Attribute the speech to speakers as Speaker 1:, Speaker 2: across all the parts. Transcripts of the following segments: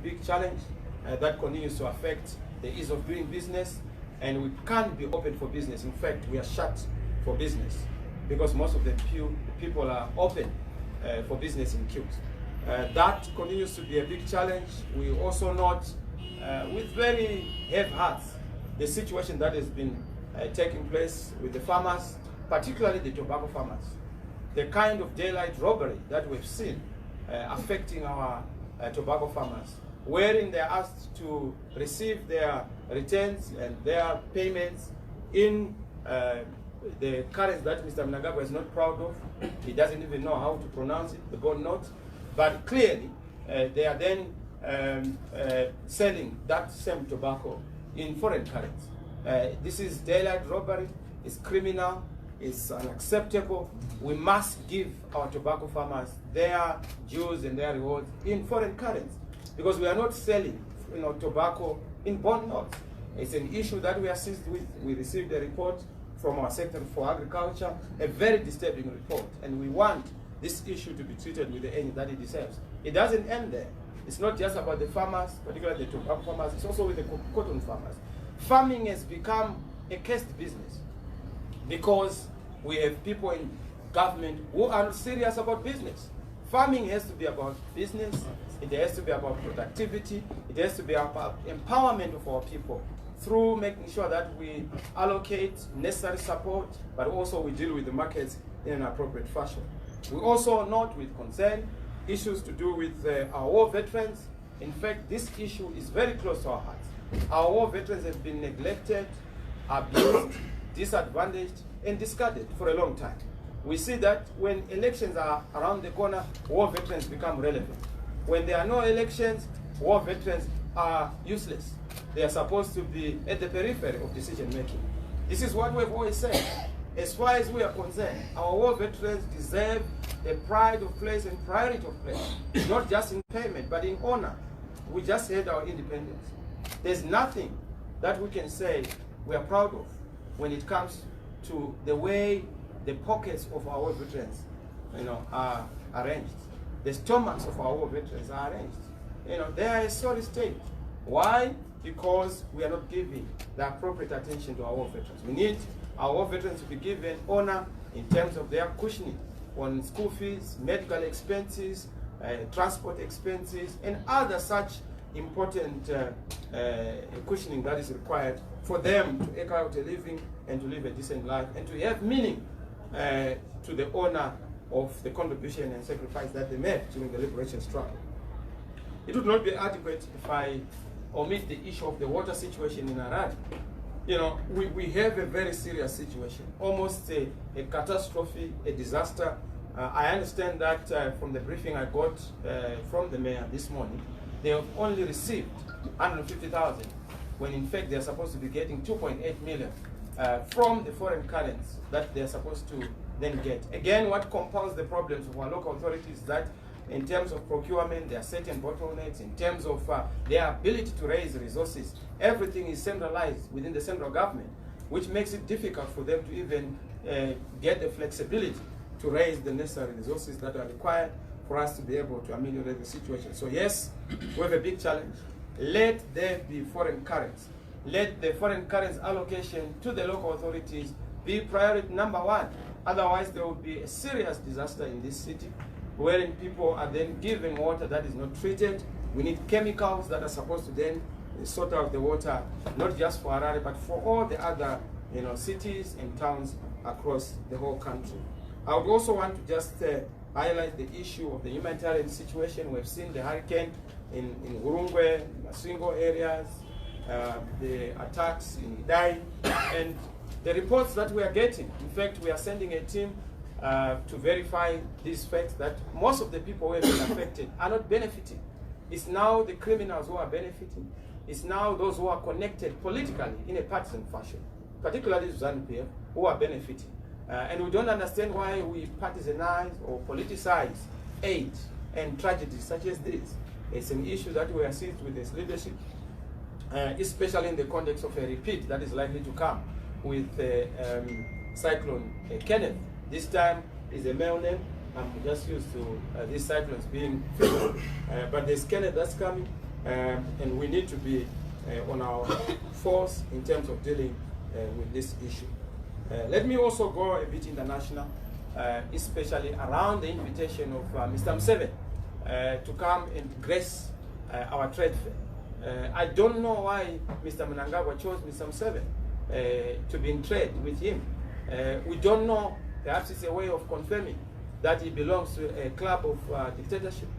Speaker 1: big challenge that continues to affect the ease of doing business, and we can't be open for business. In fact, we are shut for business because most of the people are open for business in queues. That continues to be a big challenge. We also note with very heavy hearts the situation that has been taking place with the farmers, particularly the tobacco farmers. The kind of daylight robbery that we've seen affecting our tobacco farmers, wherein they're asked to receive their returns and their payments in the currency that Mr. Mnangagwa is not proud of. He doesn't even know how to pronounce it, the gold note. But clearly, they are then selling that same tobacco in foreign currency. This is daylight robbery, it's criminal, it's unacceptable. We must give our tobacco farmers their dues and their rewards in foreign currency, because we are not selling tobacco in bond notes. It's an issue that we assist with. We received a report from our Secretary for Agriculture, a very disturbing report, and we want this issue to be treated with the aim that it deserves. It doesn't end there. It's not just about the farmers, particularly the tobacco farmers, it's also with the cotton farmers. Farming has become a cursed business because we have people in government who are serious about business. Farming has to be about business, it has to be about productivity, it has to be about empowerment of our people through making sure that we allocate necessary support, but also we deal with the markets in an appropriate fashion. We also note with concern issues to do with our war veterans. In fact, this issue is very close to our hearts. Our war veterans have been neglected, abused, disadvantaged, and discarded for a long time. We see that when elections are around the corner, war veterans become relevant. When there are no elections, war veterans are useless. They are supposed to be at the periphery of decision making. This is what we've always said. As far as we are concerned, our war veterans deserve the pride of place and priority of place, not just in payment, but in honor. We just had our independence. There's nothing that we can say we are proud of when it comes to the way the pockets of our war veterans are arranged. The stomachs of our war veterans are arranged. They are a sorry state. Why? Because we are not giving the appropriate attention to our war veterans. We need our war veterans to be given honor in terms of their cushioning on school fees, medical expenses, transport expenses, and other such important cushioning that is required for them to eke out a living and to live a decent life and to have meaning to the honor of the contribution and sacrifice that they made during the liberation struggle. It would not be adequate if I omit the issue of the water situation in Harare. We have a very serious situation, almost a catastrophe, a disaster. I understand that from the briefing I got from the mayor this morning, they have only received 150,000, when in fact they are supposed to be getting 2.8 million from the foreign currency that they are supposed to then get. Again, what compounds the problems of our local authorities is that in terms of procurement, there are certain bottlenecks. In terms of their ability to raise resources, everything is centralized within the central government, which makes it difficult for them to even get the flexibility to raise the necessary resources that are required for us to be able to ameliorate the situation. So yes, we have a big challenge. Let there be foreign currency. Let the foreign currency allocation to the local authorities be priority number one. Otherwise, there will be a serious disaster in this city, wherein people are then given water that is not treated. We need chemicals that are supposed to then sort out the water, not just for Harare, but for all the other cities and towns across the whole country. I would also want to just highlight the issue of the humanitarian situation. We've seen the hurricane in Urungwe, Masingo areas, the attacks in Idai, and the reports that we are getting. In fact, we are sending a team to verify these facts that most of the people who have been affected are not benefiting. It's now the criminals who are benefiting. It's now those who are connected politically in a partisan fashion, particularly ZANU-PF, who are benefiting. And we don't understand why we partisanize or politicize aid and tragedies such as this. It's an issue that we assist with this leadership, especially in the context of a repeat that is likely to come with Cyclone Kenneth. This time is a male name. I'm just used to these cyclones being female. But there's Kenneth that's coming. and we need to be on our force in terms of dealing with this issue. Let me also go a bit international, especially around the invitation of Mr. Museveni to come and grace our trade fair. I don't know why Mr. Mnangagwa chose Mr. Museveni to be in trade with him. We don't know, perhaps it's a way of confirming that he belongs to a club of dictatorship,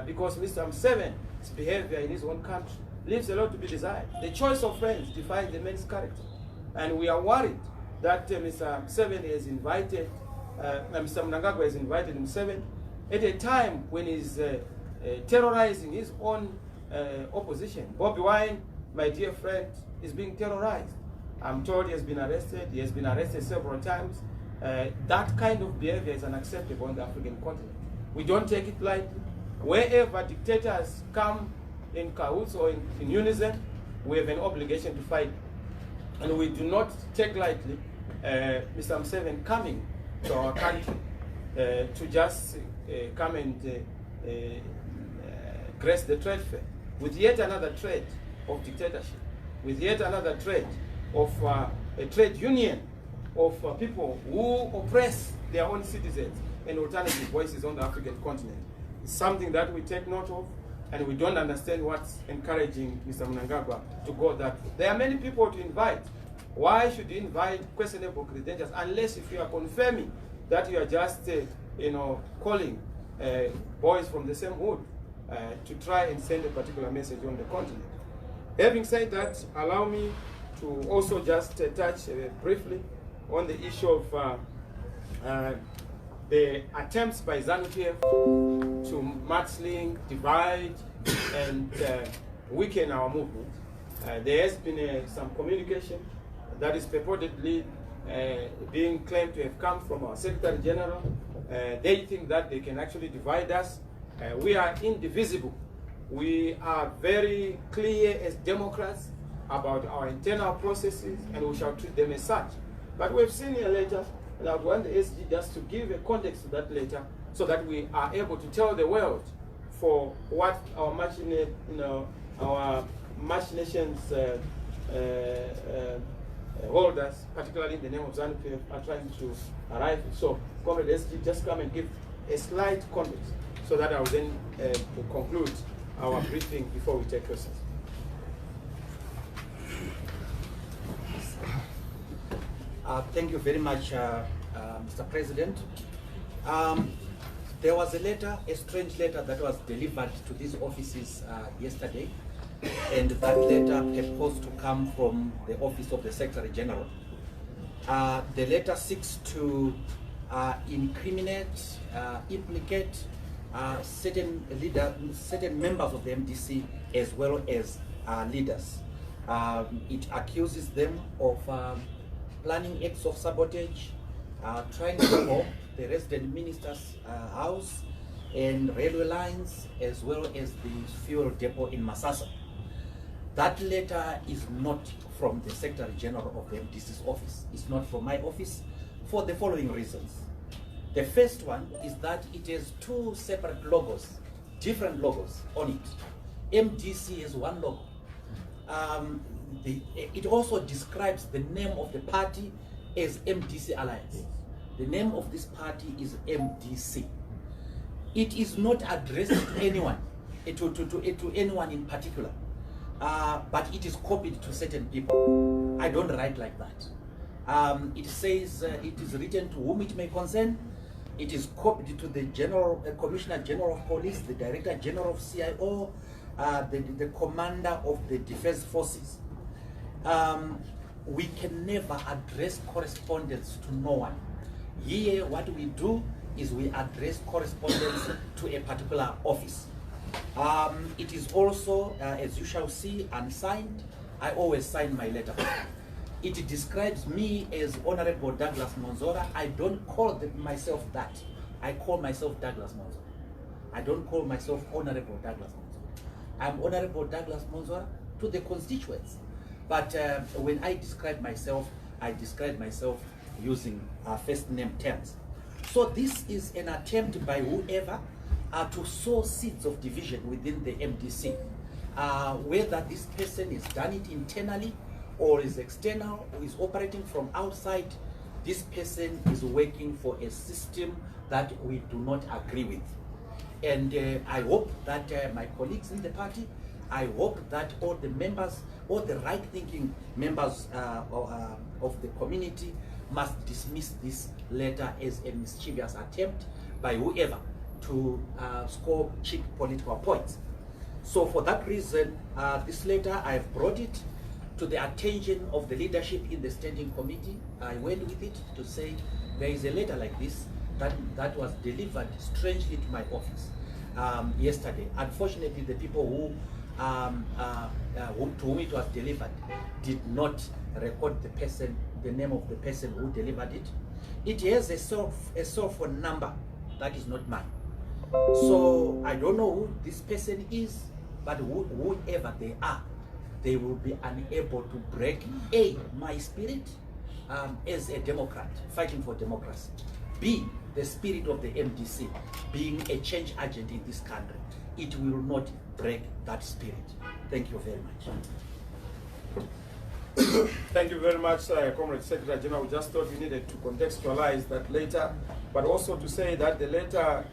Speaker 1: because Mr. Museveni's behavior in his own country leaves a lot to be desired. The choice of friends defines the man's character, and we are worried that Mr. Museveni has invited, Mr. Mnangagwa has invited Museveni at a time when he's terrorizing his own opposition. Bobby Wine, my dear friend, is being terrorized. I'm told he has been arrested. He has been arrested several times. That kind of behavior is unacceptable on the African continent. We don't take it lightly. Wherever dictators come in cahoots or in unison, we have an obligation to fight. And we do not take lightly Mr. Museveni coming to our country to just come and grace the trade fair with yet another threat of dictatorship, with yet another threat of a trade union of people who oppress their own citizens and alternative voices on the African continent. It's something that we take note of, and we don't understand what's encouraging Mr. Mnangagwa to go that way. There are many people to invite. Why should you invite questionable credentials unless if you are confirming that you are just, calling boys from the same hood to try and send a particular message on the continent. Having said that, allow me to also just touch briefly on the issue of the attempts by ZANU-PF to mudsling, divide, and weaken our movement. There has been some communication that is purportedly being claimed to have come from our Secretary General. They think that they can actually divide us. We are indivisible. We are very clear as Democrats about our internal processes, and we shall treat them as such. But we've seen a letter, and I want the SG just to give a context to that letter so that we are able to tell the world for what our machinations holders, particularly in the name of ZANU-PF, are trying to arrive at. So, Comrade SG, just come and give a slight context so that I will then conclude our briefing before we take questions.
Speaker 2: Thank you very much, Mr. President. There was a letter, a strange letter that was delivered to these offices yesterday, and that letter purports to come from the office of the Secretary General. The letter seeks to incriminate, implicate certain members of the MDC as well as leaders. It accuses them of planning acts of sabotage, trying to bomb the resident minister's house and railway lines, as well as the fuel depot in Masasa. That letter is not from the Secretary General of the MDC's office. It's not from my office for the following reasons. The first one is that it has two separate logos, different logos on it. MDC has one logo. It also describes the name of the party as MDC Alliance. The name of this party is MDC. It is not addressed to anyone, to anyone in particular, but it is copied to certain people. I don't write like that. It says it is written to whom it may concern. It is copied to the Commissioner General of Police, the Director General of CIO, the Commander of the Defense Forces. We can never address correspondence to no one. Here, what we do is we address correspondence to a particular office. It is also, as you shall see, unsigned. I always sign my letter. It describes me as Honorable Douglas Monzora. I don't call myself that. I call myself Douglas Monzora. I don't call myself Honorable Douglas Monzora. I'm Honorable Douglas Monzora to the constituents. But when I describe myself using first name terms. So this is an attempt by whoever to sow seeds of division within the MDC. whether this person has done it internally or is external or is operating from outside, this person is working for a system that we do not agree with. And I hope that my colleagues in the party, I hope that all the members, all the right-thinking members of the community must dismiss this letter as a mischievous attempt by whoever to score cheap political points. So for that reason, this letter, I have brought it to the attention of the leadership in the standing committee. I went with it to say there is a letter like this that was delivered strangely to my office yesterday. Unfortunately, the people to whom it was delivered did not record the name of the person who delivered it. It has a cell phone number that is not mine. So I don't know who this person is, but whoever they are, they will be unable to break my spirit as a Democrat fighting for democracy, B, the spirit of the MDC being a change agent in this country. It will not break that spirit. Thank you very much.
Speaker 1: Thank you very much, Comrade Secretary General. We just thought we needed to contextualize that letter, but also to say that the letter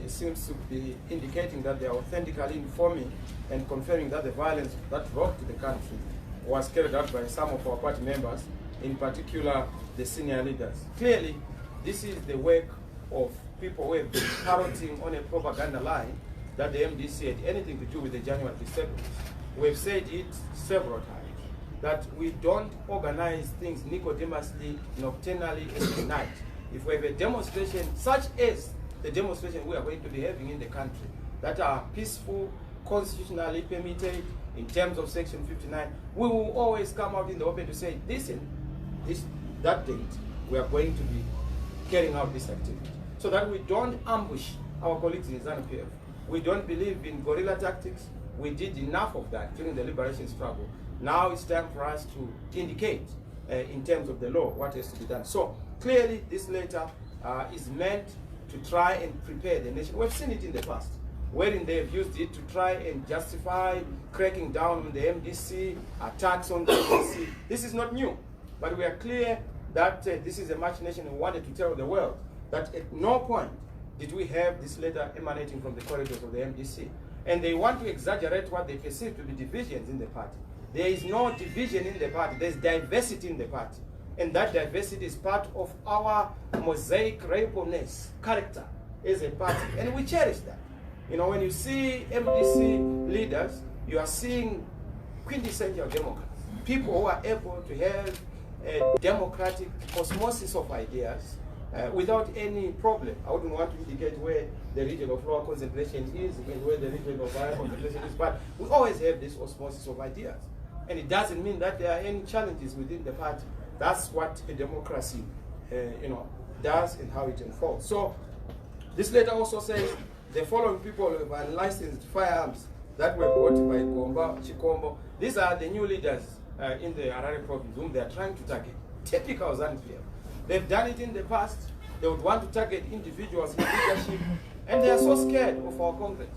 Speaker 1: seems to be indicating that they are authentically informing and confirming that the violence that brought to the country was carried out by some of our party members, in particular the senior leaders. Clearly, this is the work of people who have been parroting on a propaganda line that the MDC had anything to do with the January disturbance. We have said it several times, that we don't organize things nicodemously, nocturnally, every night. If we have a demonstration, such as the demonstration we are going to be having in the country, that are peaceful, constitutionally permitted in terms of Section 59, we will always come out in the open to say, listen, that date, we are going to be carrying out this activity. So that we don't ambush our colleagues in ZANU-PF. We don't believe in guerrilla tactics. We did enough of that during the liberation struggle. Now it's time for us to indicate, in terms of the law, what has to be done. So clearly, this letter is meant to try and prepare the nation. We've seen it in the past, wherein they have used it to try and justify cracking down on the MDC, attacks on the MDC. This is not new, but we are clear that this is a machination we wanted to tell the world that at no point did we have this letter emanating from the corridors of the MDC. And they want to exaggerate what they perceive to be divisions in the party. There is no division in the party. There's diversity in the party. And that diversity is part of our mosaic rainbowness character as a party. And we cherish that. You know, when you see MDC leaders, you are seeing quintessential Democrats. People who are able to have a democratic osmosis of ideas without any problem. I wouldn't want to indicate where the region of lower concentration is and where the region of higher concentration is, but we always have this osmosis of ideas. And it doesn't mean that there are any challenges within the party. That's what a democracy does and how it unfolds. So this letter also says the following people have unlicensed firearms that were bought by Gomba, Chikombo. These are the new leaders in the Harare province whom they are trying to target. Typical ZANU-PF. They've done it in the past. They would want to target individuals in leadership, and they are so scared of our Congress.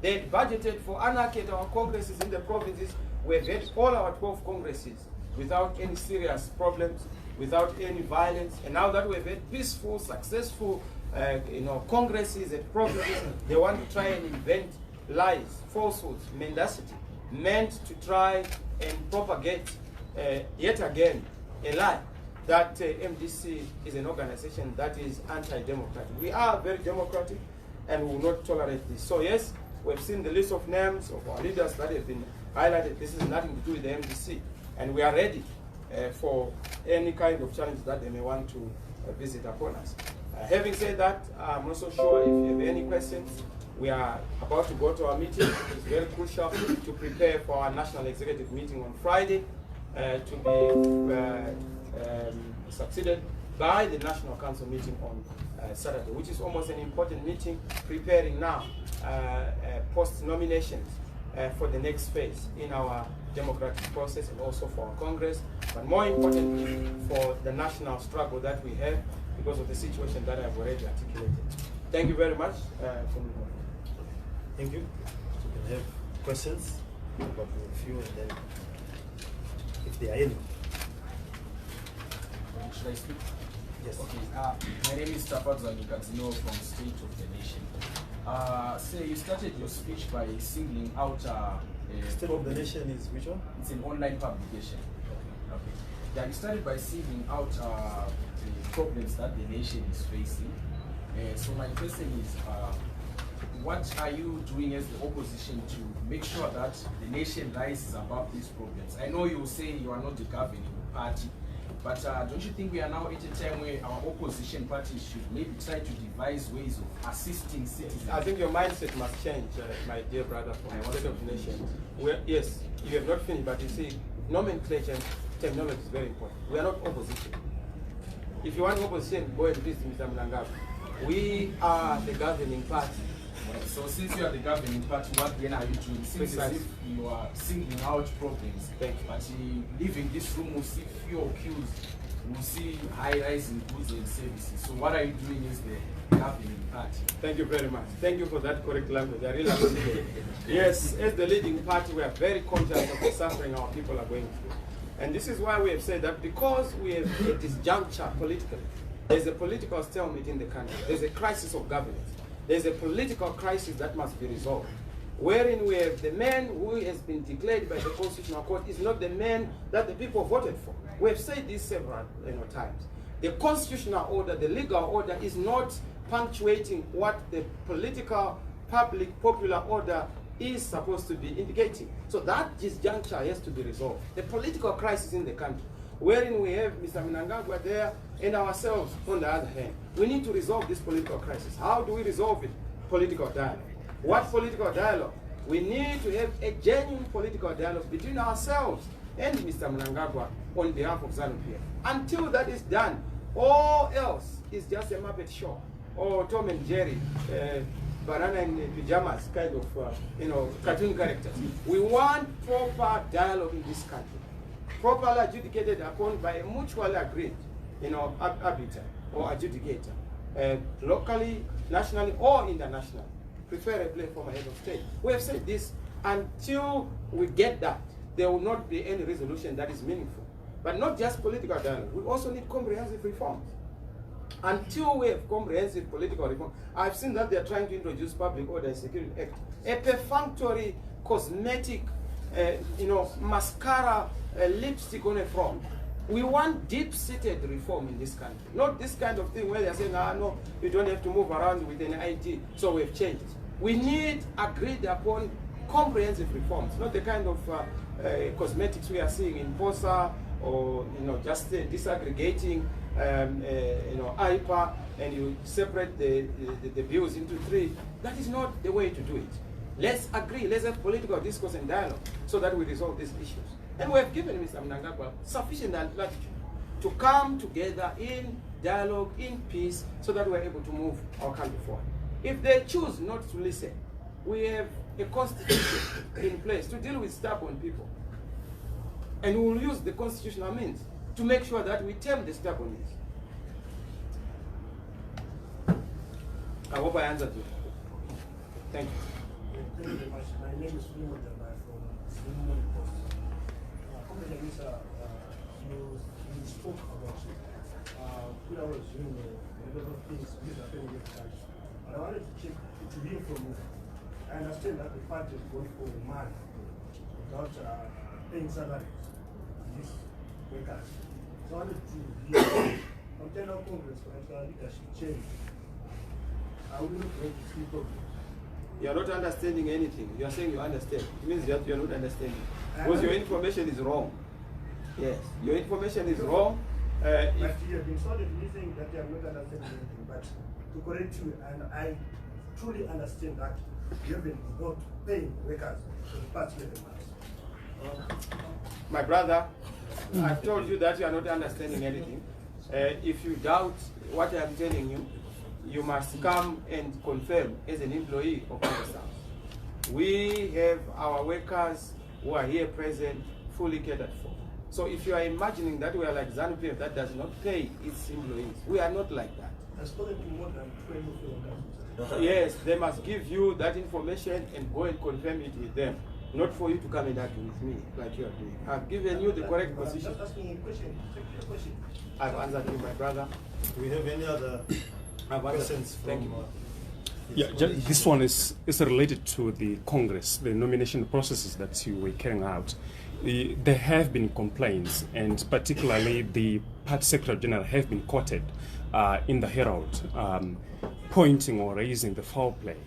Speaker 1: They had budgeted for anarchy at our congresses in the provinces. We've had all our 12 congresses without any serious problems, without any violence. And now that we've had peaceful, successful congresses at provinces, they want to try and invent lies, falsehoods, mendacity, meant to try and propagate yet again a lie that MDC is an organization that is anti-democratic. We are very democratic and we will not tolerate this. So yes, we've seen the list of names of our leaders that have been highlighted. This is nothing to do with the MDC, and we are ready for any kind of challenge that they may want to visit upon us. Having said that, I'm also sure if you have any questions, we are about to go to our meeting. It's very crucial to prepare for our national executive meeting on Friday to be succeeded by the National Council meeting on Saturday, which is almost an important meeting, preparing now post-nominations for the next phase in our democratic process and also for our Congress, but more importantly for the national struggle that we have because of the situation that I've already articulated. Thank you very much.
Speaker 3: Thank you. We can have questions. probably a few, and then if there are any.
Speaker 4: Should I speak?
Speaker 3: Yes.
Speaker 4: Okay. My name is Tafadzwa Nikazino from State of the Nation. Say you started your speech by singling out
Speaker 3: State of the Nation is which one?
Speaker 4: It's an online publication. Okay. Yeah, you started by singling out the problems that the nation is facing. So my question is, what are you doing as the opposition to make sure that the nation rises above these problems? I know you say you are not the governing party, but don't you think we are now at a time where our opposition parties should maybe try to devise ways of assisting citizens?
Speaker 1: I think your mindset must change, my dear brother, from the State of the Nation. Yes, you have not finished, but you see, nomenclature and terminology is very important. We are not opposition. If you want opposition, go and visit Mr. Mnangagwa. We are the governing party.
Speaker 4: So since you are the governing party, what then are you doing? Seems as if you are singling out problems.
Speaker 1: Thank you.
Speaker 4: But leaving this room, we'll see fewer queues, we'll see high rise in goods and services. So what are you doing as the governing party?
Speaker 1: Thank you very much. Thank you for that correct language. I really appreciate it. Yes, as the leading party, we are very conscious of the suffering our people are going through. And this is why we have said that because we have a disjuncture politically, there's a political stalemate in the country, there's a crisis of governance, there's a political crisis that must be resolved, wherein we have the man who has been declared by the Constitutional Court is not the man that the people voted for. We have said this several times. The constitutional order, the legal order is not punctuating what the political, public, popular order is supposed to be indicating. So that disjuncture has to be resolved. The political crisis in the country, wherein we have Mr. Mnangagwa there and ourselves on the other hand. We need to resolve this political crisis. How do we resolve it? Political dialogue. What political dialogue? We need to have a genuine political dialogue between ourselves and Mr. Mnangagwa on behalf of ZANU-PF. Until that is done, all else is just a Muppet show or Tom and Jerry, banana in pajamas kind of cartoon characters. We want proper dialogue in this country, properly adjudicated upon by a mutually agreed arbiter or adjudicator, locally, nationally, or internationally, preferably from a head of state. We have said this, until we get that, there will not be any resolution that is meaningful. But not just political dialogue, we also need comprehensive reforms. Until we have comprehensive political reform, I've seen that they're trying to introduce Public Order and Security Act, a perfunctory, cosmetic, mascara, lipstick on a front. We want deep-seated reform in this country. Not this kind of thing where they're saying, no, you don't have to move around with an ID, so we've changed. We need agreed upon comprehensive reforms, not the kind of cosmetics we are seeing in POSA or just disaggregating IPA and you separate the bills into three. That is not the way to do it. Let's agree, let's have political discourse and dialogue so that we resolve these issues. And we have given Mr. Mnangagwa sufficient latitude to come together in dialogue, in peace, so that we're able to move our country forward. If they choose not to listen, we have a constitution in place to deal with stubborn people. And we will use the constitutional means to make sure that we tame the stubbornness. I hope I answered you. Thank you.
Speaker 5: Thank you very much. My name is Fimo Jabai from Snippets Post. Chamisa, you spoke about when I was doing a lot of things which are happening in the country. But I wanted to check to hear from you. I understand that the party is going for a month without paying salaries to these workers. So I wanted to hear from General Congress for leadership change. Are we not going to see problems?
Speaker 1: You are not understanding anything. You are saying you understand. It means that you are not understanding. Because your information is wrong. Yes, your information is wrong.
Speaker 5: But you have been sort of saying that you are not understanding anything. But to correct you, and I truly understand that you have been not paying workers for the past 11 months.
Speaker 1: My brother, I've told you that you are not understanding anything. If you doubt what I am telling you, you must come and confirm as an employee of our staff. We have our workers who are here present, fully catered for. So if you are imagining that we are like ZANU-PF that does not pay its employees, we are not like that.
Speaker 5: I've spoken to more than 20 workers.
Speaker 1: Yes, they must give you that information and go and confirm it with them. not for you to come and argue with me like you are doing. I've given you the correct
Speaker 5: But I'm
Speaker 1: position.
Speaker 5: just asking you a question. It's a question.
Speaker 1: I've answered you, my brother.
Speaker 3: Do we have any other
Speaker 1: I've answered.
Speaker 3: questions
Speaker 1: Thank
Speaker 3: from?
Speaker 1: you.
Speaker 6: Yeah, this one is related to the Congress, the nomination processes that you were carrying out. There have been complaints, and particularly the Party Secretary General have been quoted in the Herald, pointing or raising the foul play.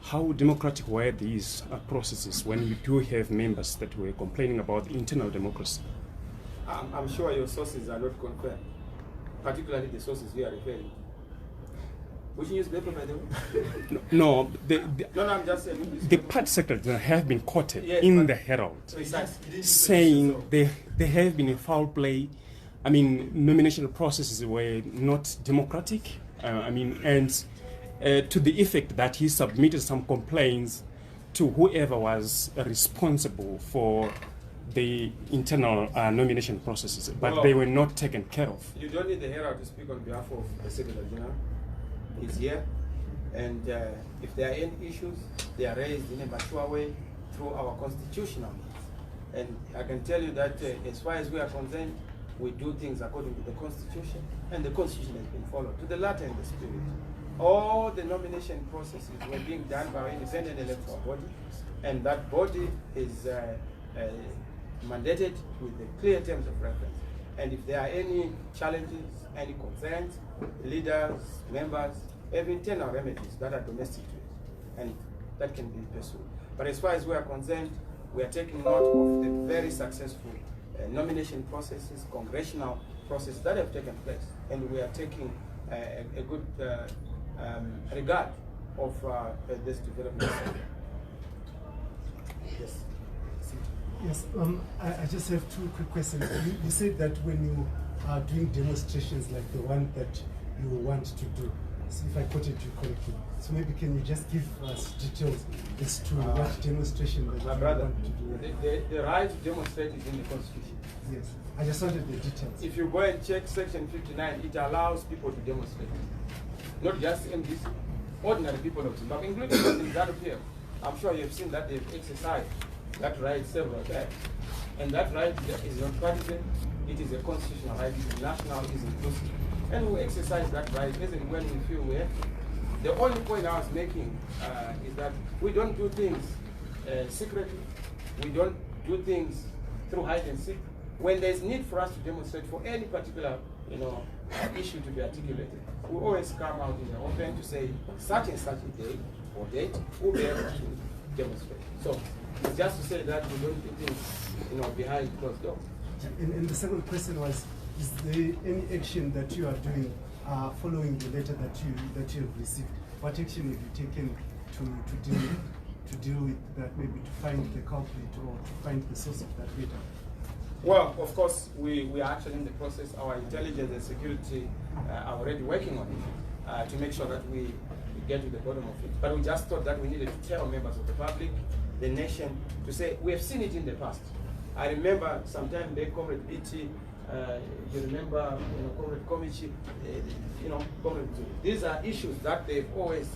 Speaker 6: How democratic were these processes when you do have members that were complaining about the internal democracy?
Speaker 1: I'm sure your sources are not confirmed, particularly the sources you are referring to. Which newspaper, by the way?
Speaker 6: No,
Speaker 1: No, I'm just saying.
Speaker 6: the Party Secretary General have been quoted
Speaker 1: Yes,
Speaker 6: in
Speaker 1: but-
Speaker 6: the Herald,
Speaker 1: Precisely.
Speaker 6: saying there have been a foul play. I mean, nomination processes were not democratic. And to the effect that he submitted some complaints to whoever was responsible for the internal nomination processes, but
Speaker 1: Well,
Speaker 6: they were not taken care of.
Speaker 1: You don't need the Herald to speak on behalf of the Secretary General. He's here, and if there are any issues, they are raised in a mature way through our constitutional means. And I can tell you that as far as we are concerned, we do things according to the Constitution, and the Constitution has been followed to the letter and the spirit. All the nomination processes were being done by an independent electoral body, and that body is mandated with the clear terms of reference. And if there are any challenges, any concerns, leaders, members have internal remedies that are domestic to it, and that can be pursued. But as far as we are concerned, we are taking note of the very successful nomination processes, congressional processes that have taken place, and we are taking a good regard of this development.
Speaker 3: Yes.
Speaker 7: Yes, I just have two quick questions. You said that when you are doing demonstrations like the one that you want to do, so if I quoted you correctly, so maybe can you just give us details as to what demonstration that
Speaker 1: My
Speaker 7: you
Speaker 1: brother,
Speaker 7: want to do?
Speaker 1: the right to demonstrate is in the Constitution.
Speaker 7: Yes, I just wanted the details.
Speaker 1: If you go and check Section 59, it allows people to demonstrate. Not just MDC, ordinary people of Zimbabwe, including those in ZANU-PF. I'm sure you've seen that they've exercised that right several times. And that right is not partisan, it is a constitutional right, it is national, it is inclusive. And we exercise that right as and when we feel we have to. The only point I was making is that we don't do things secretly, we don't do things through hide and seek. When there's need for us to demonstrate for any particular issue to be articulated, we always come out in the open to say such and such a day or date we'll be able to demonstrate. So it's just to say that we don't do things behind closed doors.
Speaker 7: And the second question was, is there any action that you are doing following the letter that you have received? What action have you taken to deal with that, maybe to find the culprit or to find the source of that letter?
Speaker 1: Well, of course, we are actually in the process. Our intelligence and security are already working on it to make sure that we get to the bottom of it. But we just thought that we needed to tell members of the public, the nation, to say we have seen it in the past. I remember sometime back, Comrade BT, you remember, Comrade Komichi, Comrade Zulu. These are issues that they've always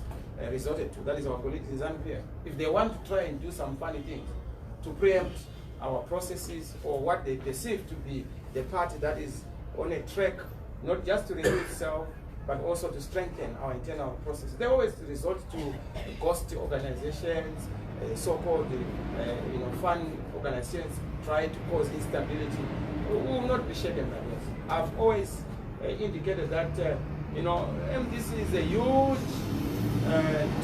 Speaker 1: resorted to. That is our colleagues in ZANU-PF. If they want to try and do some funny things to preempt our processes or what they perceive to be the party that is on a track, not just to renew itself, but also to strengthen our internal processes. They always resort to ghost organizations, so-called fun organizations, try to cause instability. We will not be shaken by this. I've always indicated that MDC is a huge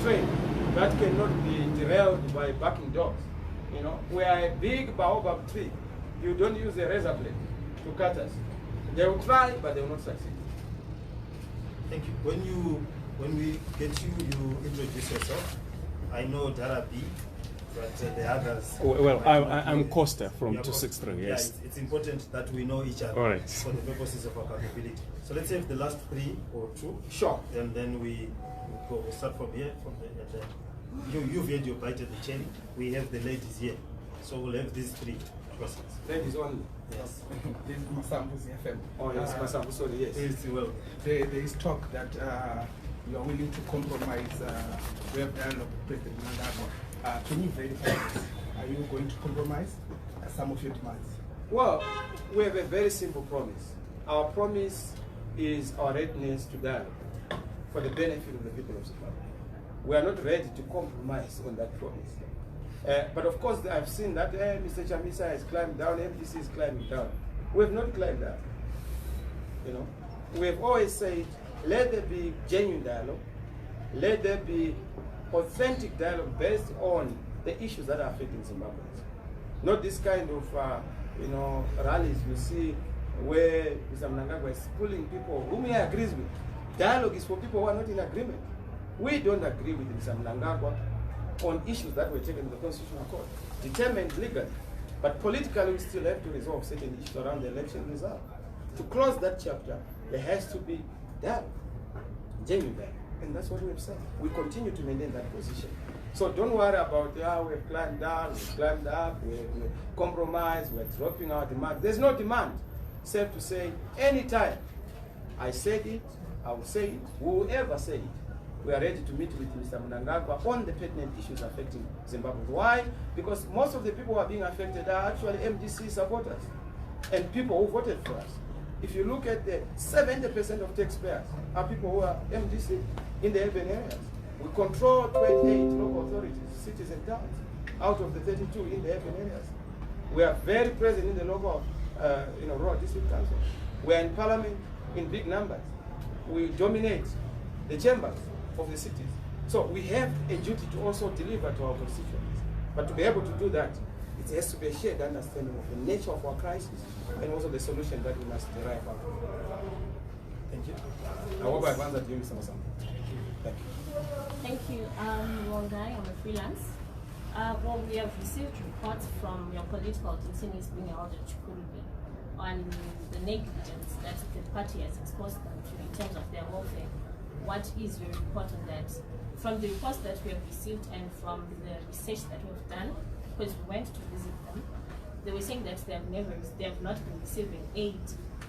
Speaker 1: train that cannot be derailed by barking dogs. We are a big baobab tree. You don't use a razor blade to cut us. They will try, but they will not succeed.
Speaker 3: Thank you. When we get you, you introduce yourself. I know Darabi, but the others.
Speaker 6: Well, I'm Costa from
Speaker 3: Yeah,
Speaker 6: 263. Yes.
Speaker 3: Yeah, it's important that we know each other
Speaker 6: All right.
Speaker 3: for the purposes of accountability. So let's have the last three or two.
Speaker 1: Sure.
Speaker 3: And then we go. We'll start from here. You've had your bite at the cherry. We have the ladies here. So we'll have these three questions.
Speaker 1: Ladies only.
Speaker 3: Yes.
Speaker 4: This is Masambu's FM.
Speaker 1: Oh, yes, Masambu, sorry, yes.
Speaker 3: Yes, well.
Speaker 4: There is talk that you are willing to compromise. We have dialogue with President Mnangagwa. Can you verify this?
Speaker 5: are you going to compromise some of your demands?
Speaker 1: Well, we have a very simple promise. Our promise is our readiness to dialogue for the benefit of the people of Zimbabwe. We are not ready to compromise on that promise. But of course, I've seen that Mr. Chamisa has climbed down, MDC is climbing down. We have not climbed down. You know, we have always said, let there be genuine dialogue, let there be authentic dialogue based on the issues that are affecting Zimbabweans. Not this kind of, rallies you see where Mr. Mnangagwa is pulling people whom he agrees with. Dialogue is for people who are not in agreement. We don't agree with Mr. Mnangagwa on issues that were taken to the Constitutional Court, determined legally. But politically, we still have to resolve certain issues around the election result. To close that chapter, there has to be dialogue, genuine dialogue. And that's what we have said. We continue to maintain that position. So don't worry about, we've climbed down, we've climbed up, we've compromised, we're dropping our demand. There's no demand, except to say, anytime I said it, I will say it, whoever say it, we are ready to meet with Mr. Mnangagwa on the pertinent issues affecting Zimbabwe. Why? Because most of the people who are being affected are actually MDC supporters and people who voted for us. If you look at the 70% of taxpayers are people who are MDC in the urban areas. We control 28 local authorities, cities and towns, out of the 32 in the urban areas. We are very present in the local, rural district council. We are in parliament in big numbers. We dominate the chambers of the cities. So we have a duty to also deliver to our constituents. But to be able to do that, it has to be a shared understanding of the nature of our crisis and also the solution that we must derive out of it. Thank you. I hope I've answered you, Mr. Masam. Thank you.
Speaker 8: Thank you. Wangai, I'm a freelance. Well, we have received reports from your political detainees being held at Chukwuemeka on the negligence that the party has exposed them to in terms of their welfare. What is your report on that? From the reports that we have received and from the research that we've done, because we went to visit them, they were saying that they have not been receiving aid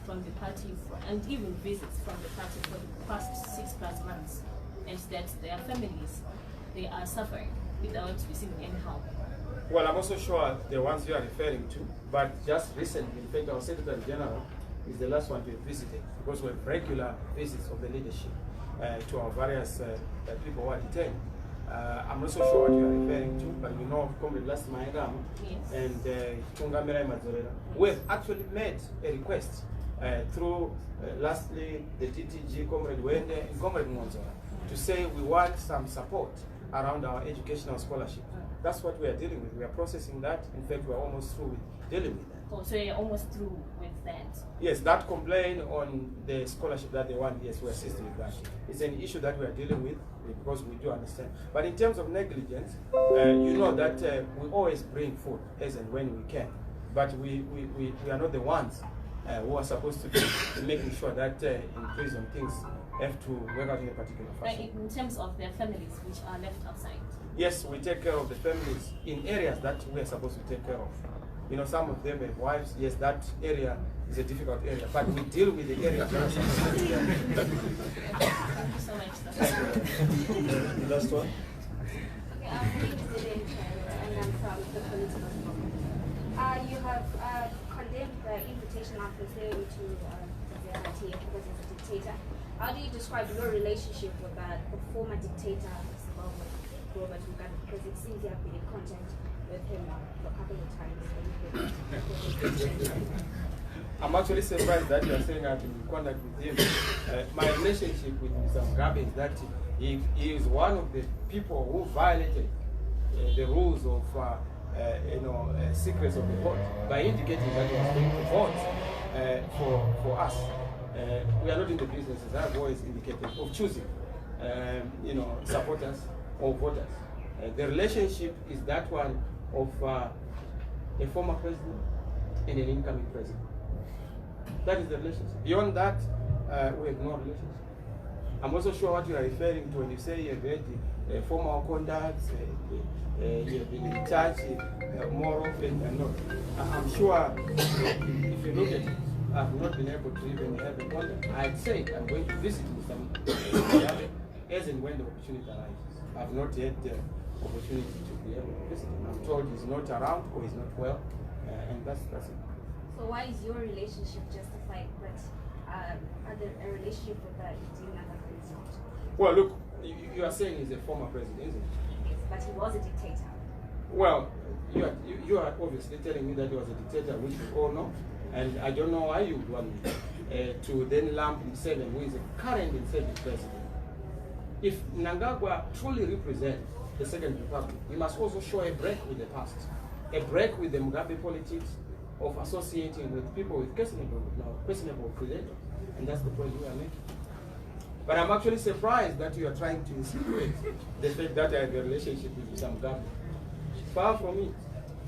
Speaker 8: from the party and even visits from the party for the past 6+ months, and that their families, they are suffering without receiving any help.
Speaker 1: Well, I'm also sure the ones you are referring to, but just recently, in fact, our Secretary General is the last one to have visited, because we have regular visits of the leadership to our various people who are detained. I'm not so sure what you are referring to, but you know of Comrade Last Maegam and Tungamira Mazorela. We have actually made a request through, lastly, the TTG, Comrade Wende and Comrade Monzora, to say we want some support around our educational scholarship. That's what we are dealing with. We are processing that. In fact, we are almost through with dealing with that.
Speaker 8: Oh, so you're almost through with that?
Speaker 1: Yes, that complaint on the scholarship that they want, yes, we assist with that. It's an issue that we are dealing with because we do understand. But in terms of negligence, you know that we always bring food as and when we can. But we are not the ones who are supposed to be making sure that in prison things have to work out in a particular fashion.
Speaker 8: In terms of their families which are left outside?
Speaker 1: Yes, we take care of the families in areas that we are supposed to take care of. You know, some of them have wives. Yes, that area is a difficult area, but we deal with the areas that are supposed to be there.
Speaker 8: Thank you so much, sir.
Speaker 3: The last one.
Speaker 9: Okay, my name is Elaine and I'm from the political department. You have condemned the invitation of President to the RTA because he's a dictator. How do you describe your relationship with the former dictator of Zimbabwe, Robert Mugabe? Because it seems you have been in contact with him a couple of times.
Speaker 1: I'm actually surprised that you are saying I've been in contact with him. My relationship with Mr. Mugabe is that he is one of the people who violated the rules of secrets of the vote by indicating that he was going to vote for us. We are not in the business, as I've always indicated, of choosing supporters or voters. The relationship is that one of a former president and an incoming president. That is the relationship. Beyond that, we have no relationship. I'm also sure what you are referring to when you say you have had formal contacts, you have been in touch more often than not. I'm sure if you look at it, I've not been able to even have a contact. I'd say I'm going to visit Mr. Mugabe as and when the opportunity arises. I've not had the opportunity to be able to visit him. I'm told he's not around or he's not well, and that's it.
Speaker 9: So why is your relationship justified, but a relationship with the Nangagwa is not?
Speaker 1: Well, look, you are saying he's a former president, isn't it?
Speaker 9: Yes, but he was a dictator.
Speaker 1: Well, you are obviously telling me that he was a dictator, which we all know, and I don't know why you would want me to then lump Museveni, who is a current incumbent president. If Mnangagwa truly represents the Second Republic, he must also show a break with the past, a break with the Mugabe politics of associating with people with questionable credentials, and that's the point we are making. But I'm actually surprised that you are trying to insinuate the fact that I have a relationship with Mr. Mugabe. Far from it.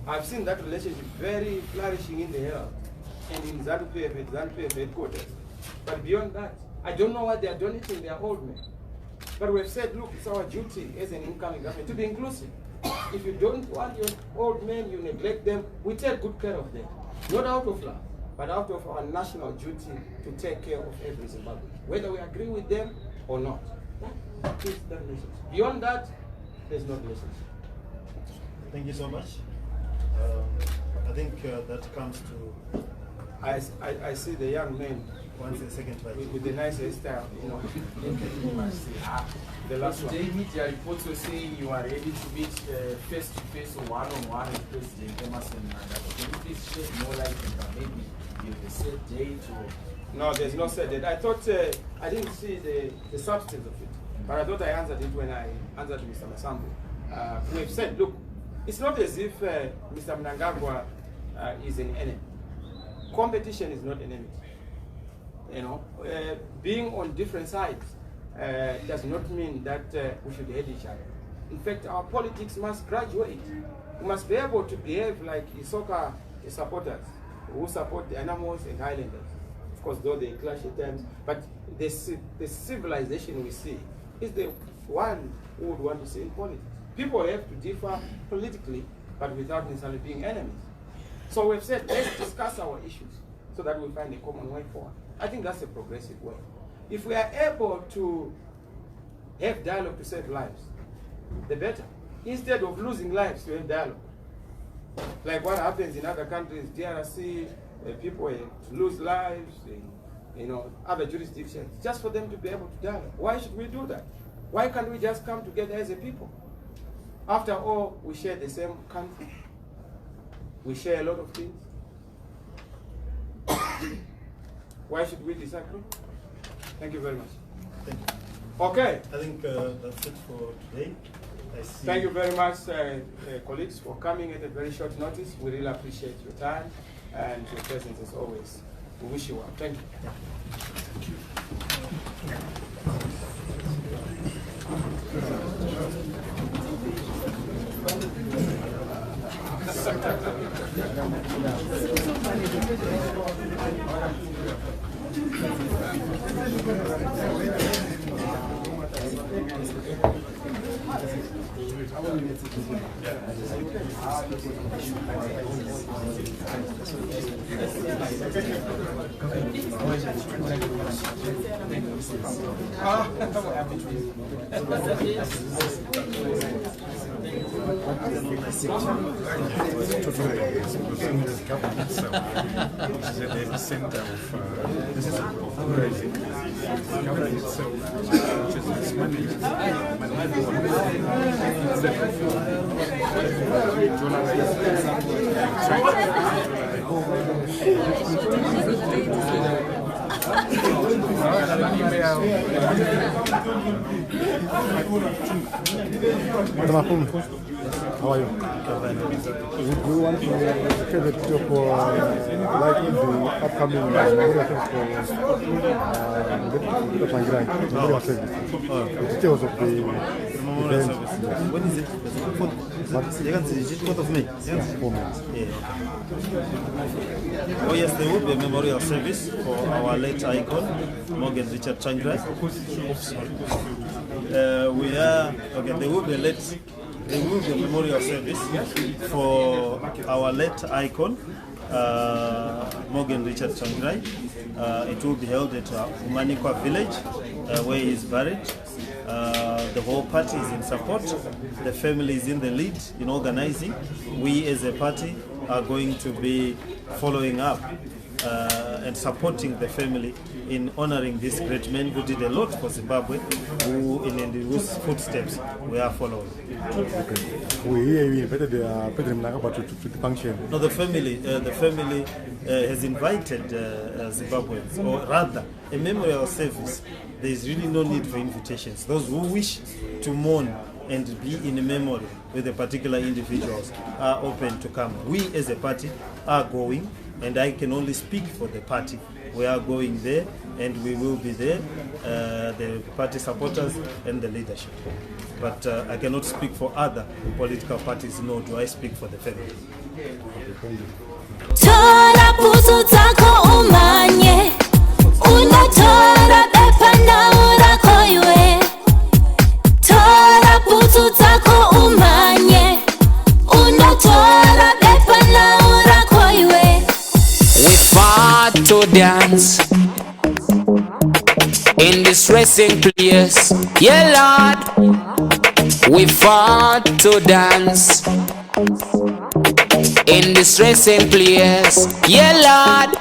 Speaker 1: I've seen that relationship very flourishing in the Herald and in ZANU-PF headquarters. But beyond that, I don't know what they are donating their old men. But we've said, look, it's our duty as an incoming government to be inclusive. If you don't want your old men, you neglect them, we take good care of them. Not out of love, but out of our national duty to take care of every Zimbabwean, whether we agree with them or not. That is the relationship. Beyond that, there's no relationship.
Speaker 3: Thank you so much. I think that comes to...
Speaker 1: I see the young man
Speaker 3: once a second
Speaker 1: with the nice hairstyle, you know. The last one.
Speaker 4: Today, media reports were saying you are ready to meet face-to-face or one-on-one with President Emerson Mnangagwa. Can you please shed more light on that? Maybe give a set date or...
Speaker 1: No, there's no set date. I thought, I didn't see the substance of it, but I thought I answered it when I answered Mr. Masambo. We've said, look, it's not as if Mr. Mnangagwa is an enemy. Competition is not an enemy. You know, being on different sides does not mean that we should hate each other. In fact, our politics must graduate. We must be able to behave like soccer supporters who support the animals and Highlanders. Of course, though they clash at times, but the civilization we see is the one who would want to see in politics. People have to differ politically, but without necessarily being enemies. So we've said, let's discuss our issues so that we find a common way forward. I think that's a progressive way. If we are able to have dialogue to save lives, the better. Instead of losing lives to have dialogue. Like what happens in other countries, DRC, people lose lives in other jurisdictions, just for them to be able to dialogue. Why should we do that? Why can't we just come together as a people? After all, we share the same country. We share a lot of things. Why should we disagree? Thank you very much.
Speaker 3: Thank you.
Speaker 1: Okay.
Speaker 3: I think that's it for today.
Speaker 1: Thank you very much, colleagues, for coming at a very short notice. We really appreciate your time and your presence as always. We wish you well. Thank you. Thank you.
Speaker 10: How are you? We want to pivot to like in the upcoming details of the event.
Speaker 3: When is it? What of May?
Speaker 10: Yeah, 4 minutes.
Speaker 3: Yeah. Oh yes, there will be a memorial service for our late icon, Morgan Richard Changrai. There will be a memorial service for our late icon, Morgan Richard Changrai. It will be held at Umanikwa village, where he is buried. The whole party is in support. The family is in the lead in organizing. We as a party are going to be following up and supporting the family in honoring this great man who did a lot for Zimbabwe, in whose footsteps we are following.
Speaker 10: Okay. We hear you invited President Mnangagwa to the function.
Speaker 3: No, the family has invited Zimbabweans, or rather, a memorial service. There is really no need for invitations. Those who wish to mourn and be in a memory with the particular individuals are open to come. We as a party are going, and I can only speak for the party. We are going there, and we will be there, the party supporters and the leadership. But I cannot speak for other political parties, nor do I speak for the family.
Speaker 11: We fought to dance in this racing place, yeah Lord. We fought to dance in this racing place, yeah Lord.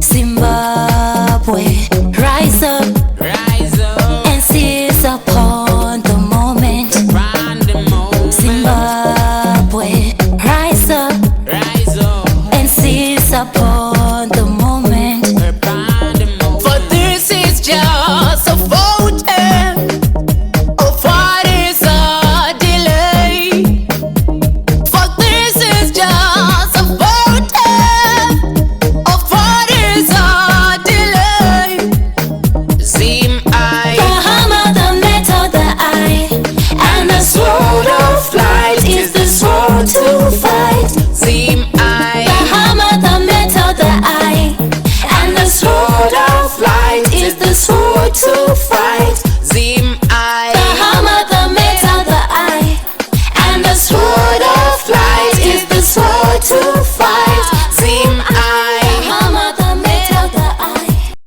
Speaker 12: Zimbabwe.